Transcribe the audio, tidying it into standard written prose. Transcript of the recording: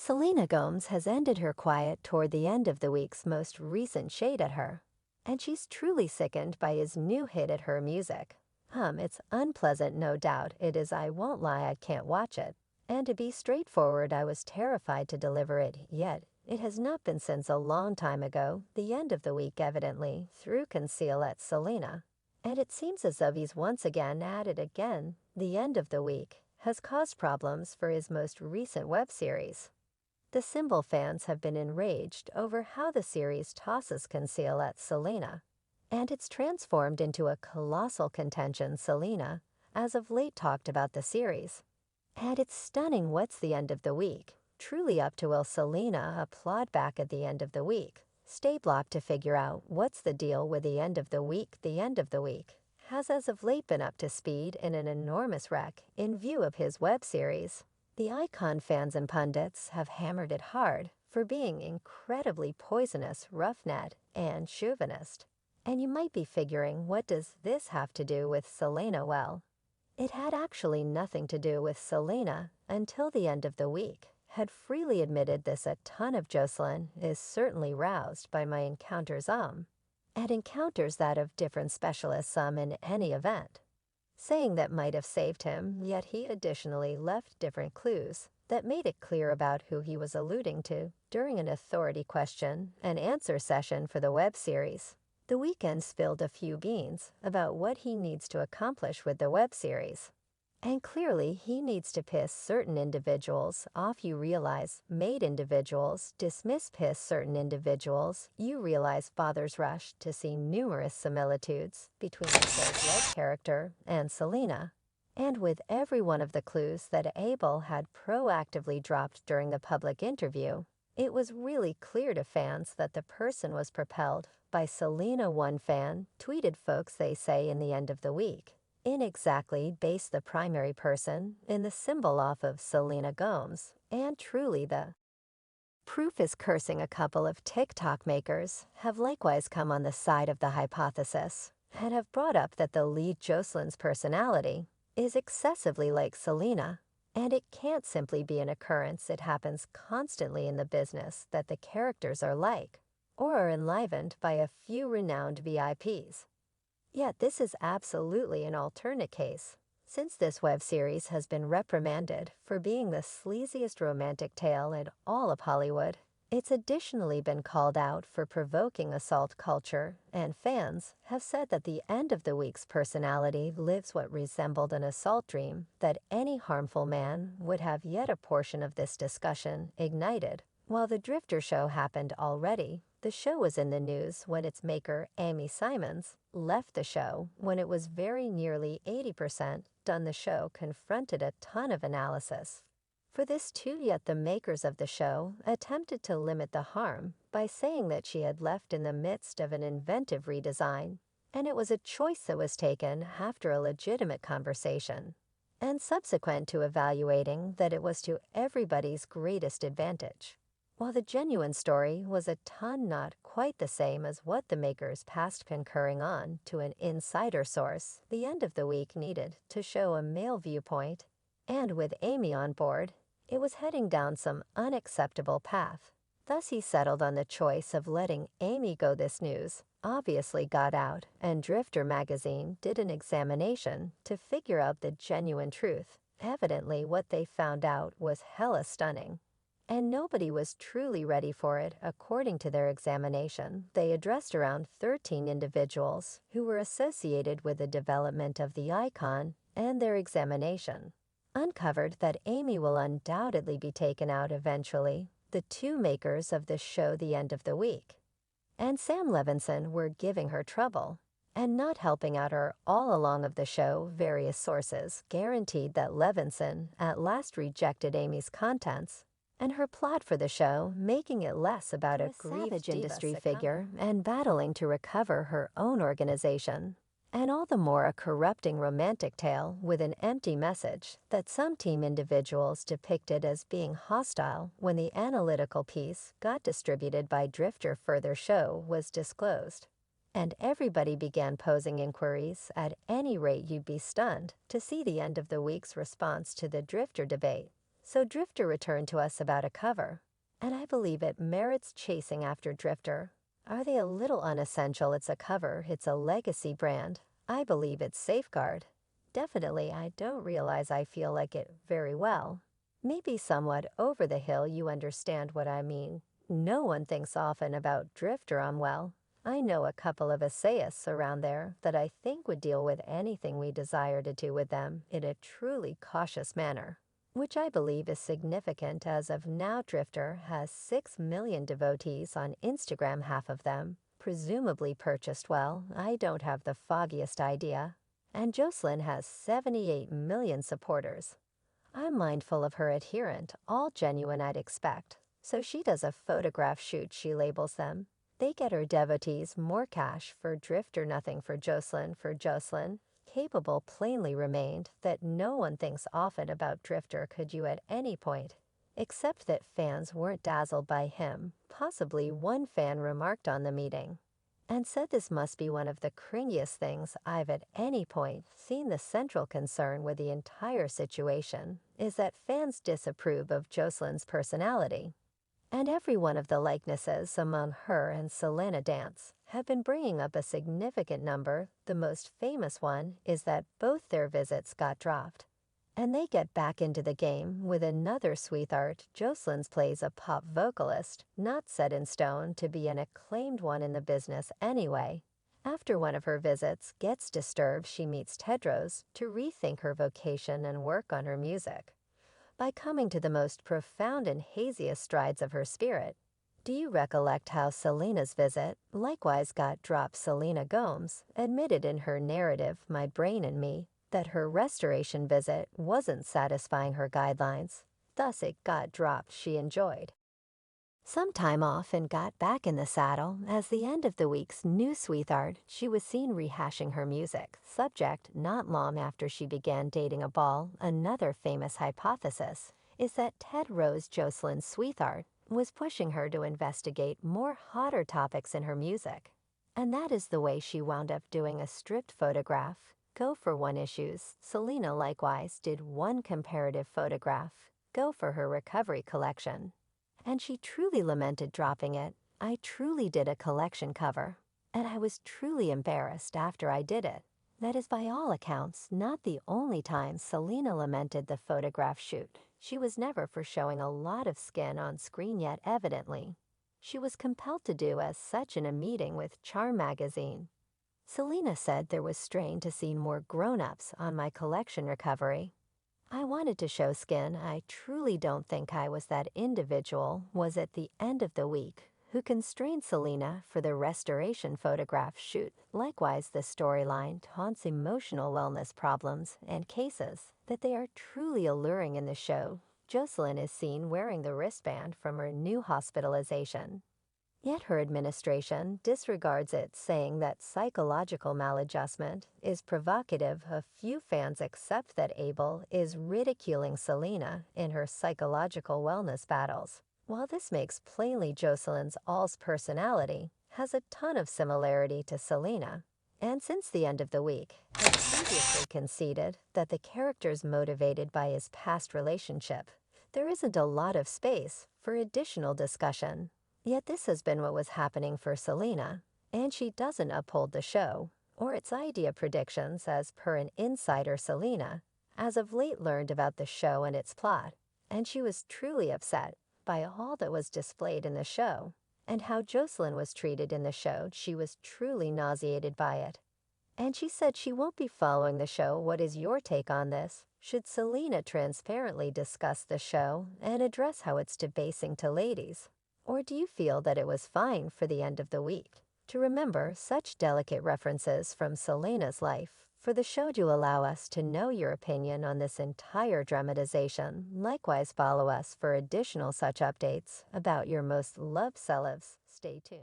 Selena Gomez has ended her quiet toward the end of the week's most recent shade at her, and she's truly sickened by his new hit at her music. It's unpleasant, no doubt. It is. I won't lie, I can't watch it. And to be straightforward, I was terrified to deliver it, yet it has not been since a long time ago, the end of the week evidently, through conceal at Selena. And it seems as though he's once again at it again. The end of the week has caused problems for his most recent web series. The Symbol fans have been enraged over how the series tosses conceal at Selena, and it's transformed into a colossal contention. Selena, as of late, talked about the series. And it's stunning what's the end of the week. Truly up to will Selena applaud back at the end of the week. Stay blocked to figure out what's the deal with the end of the week. The end of the week has as of late been up to speed in an enormous wreck in view of his web series. The icon fans and pundits have hammered it hard for being incredibly poisonous, roughneck, and chauvinist. And you might be figuring, what does this have to do with Selena? Well, it had actually nothing to do with Selena until the end of the week had freely admitted this. A ton of Jocelyn is certainly roused by my encounters and encounters that of different specialists in any event, saying that might have saved him, yet he additionally left different clues that made it clear about who he was alluding to during an authority question and answer session for the web series. The Weeknd spilled a few beans about what he needs to accomplish with the web series. And clearly he needs to piss certain individuals off. You realize made individuals dismiss piss certain individuals. You realize fathers rush to see numerous similitudes between the show's lead character and Selena. And with every one of the clues that Abel had proactively dropped during the public interview, it was really clear to fans that the person was propelled by Selena. One fan tweeted, "Folks, they say in the end of the week, inexactly base the primary person in the symbol off of Selena Gomez, and truly the proof is cursing." A couple of TikTok makers have likewise come on the side of the hypothesis and have brought up that the lead Jocelyn's personality is excessively like Selena, and it can't simply be an occurrence. It happens constantly in the business that the characters are like, or are enlivened by a few renowned VIPs. Yet this is absolutely an alternate case, since this web series has been reprimanded for being the sleaziest romantic tale in all of Hollywood. It's additionally been called out for provoking assault culture, and fans have said that the end of the week's personality lives what resembled an assault dream that any harmful man would have. Yet a portion of this discussion ignited while the Drifter show happened already. The show was in the news when its maker, Amy Simons, left the show when it was very nearly 80% done. The show confronted a ton of analysis for this too, yet the makers of the show attempted to limit the harm by saying that she had left in the midst of an inventive redesign, and it was a choice that was taken after a legitimate conversation, and subsequent to evaluating that it was to everybody's greatest advantage. While the genuine story was a ton not quite the same as what the makers passed concurring on to an insider source, the end of the week needed to show a male viewpoint, and with Amy on board, it was heading down some unacceptable path. Thus he settled on the choice of letting Amy go. This news obviously got out, and Drifter magazine did an examination to figure out the genuine truth. Evidently what they found out was hella stunning, and nobody was truly ready for it. According to their examination, they addressed around 13 individuals who were associated with the development of the icon, and their examination uncovered that Amy will undoubtedly be taken out eventually. The two makers of the show, The End of the Week, and Sam Levinson, were giving her trouble and not helping out her all along of the show. Various sources guaranteed that Levinson at last rejected Amy's contents and her plot for the show, making it less about a savage industry figure and battling to recover her own organization, and all the more a corrupting romantic tale with an empty message that some team individuals depicted as being hostile. When the analytical piece got distributed by Drifter, further show was disclosed, and everybody began posing inquiries. At any rate, you'd be stunned to see the end of the week's response to the Drifter debate. So Drifter returned to us about a cover, and I believe it merits chasing after Drifter. Are they a little unessential? It's a cover, it's a legacy brand. I believe it's safeguard. Definitely, I don't realize I feel like it very well. Maybe somewhat over the hill, you understand what I mean. No one thinks often about Drifter on well. I know a couple of essayists around there that I think would deal with anything we desire to do with them in a truly cautious manner, which I believe is significant as of now. Drifter has 6 million devotees on Instagram, half of them presumably purchased well, I don't have the foggiest idea. And Jocelyn has 78 million supporters. I'm mindful of her adherent, all genuine I'd expect. So she does a photograph shoot, she labels them. They get her devotees more cash for Drifter, nothing for Jocelyn. For Jocelyn, capable plainly remained that no one thinks often about Drifter, could you at any point, except that fans weren't dazzled by him. Possibly one fan remarked on the meeting and said this must be one of the cringiest things I've at any point seen. The central concern with the entire situation is that fans disapprove of Jocelyn's personality. And every one of the likenesses among her and Selena dance have been bringing up a significant number. The most famous one is that both their visits got dropped, and they get back into the game with another sweetheart. Jocelyn's plays a pop vocalist, not set in stone to be an acclaimed one in the business anyway. After one of her visits gets disturbed, she meets Tedros to rethink her vocation and work on her music by coming to the most profound and haziest strides of her spirit. Do you recollect how Selena's visit likewise got dropped? Selena Gomez admitted in her narrative, My Brain and Me, that her restoration visit wasn't satisfying her guidelines, thus it got dropped. She enjoyed some time off and got back in the saddle as the end of the week's new sweetheart. She was seen rehashing her music subject not long after she began dating a ball. Another famous hypothesis is that Ted Rose, Jocelyn's sweetheart, was pushing her to investigate more hotter topics in her music. And that is the way she wound up doing a stripped photograph. Go for one issues. Selena likewise did one comparative photograph. Go for her recovery collection. And she truly lamented dropping it. I truly did a collection cover, and I was truly embarrassed after I did it. That is by all accounts not the only time Selena lamented the photograph shoot. She was never for showing a lot of skin on screen, yet evidently she was compelled to do as such in a meeting with Charm magazine. Selena said there was strain to see more grown-ups on my collection recovery. I wanted to show skin. I truly don't think I was that individual. Was at the end of the week who constrained Selena for the restoration photograph shoot. Likewise, the storyline taunts emotional wellness problems and cases that they are truly alluring in the show. Jocelyn is seen wearing the wristband from her new hospitalization. Yet her administration disregards it, saying that psychological maladjustment is provocative. A few fans accept that Abel is ridiculing Selena in her psychological wellness battles. While this makes plainly Jocelyn's all's personality has a ton of similarity to Selena, and since the end of the week had previously conceded that the character's motivated by his past relationship, there isn't a lot of space for additional discussion. Yet this has been what was happening for Selena, and she doesn't uphold the show or its idea predictions. As per an insider, Selena as of late learned about the show and its plot, and she was truly upset by all that was displayed in the show and how Jocelyn was treated in the show. She was truly nauseated by it, and she said she won't be following the show. What is your take on this? Should Selena transparently discuss the show and address how it's debasing to ladies? Or do you feel that it was fine for the end of the week to remember such delicate references from Selena's life for the show to allow us to know your opinion on this entire dramatization? Likewise, follow us for additional such updates about your most loved celebs. Stay tuned.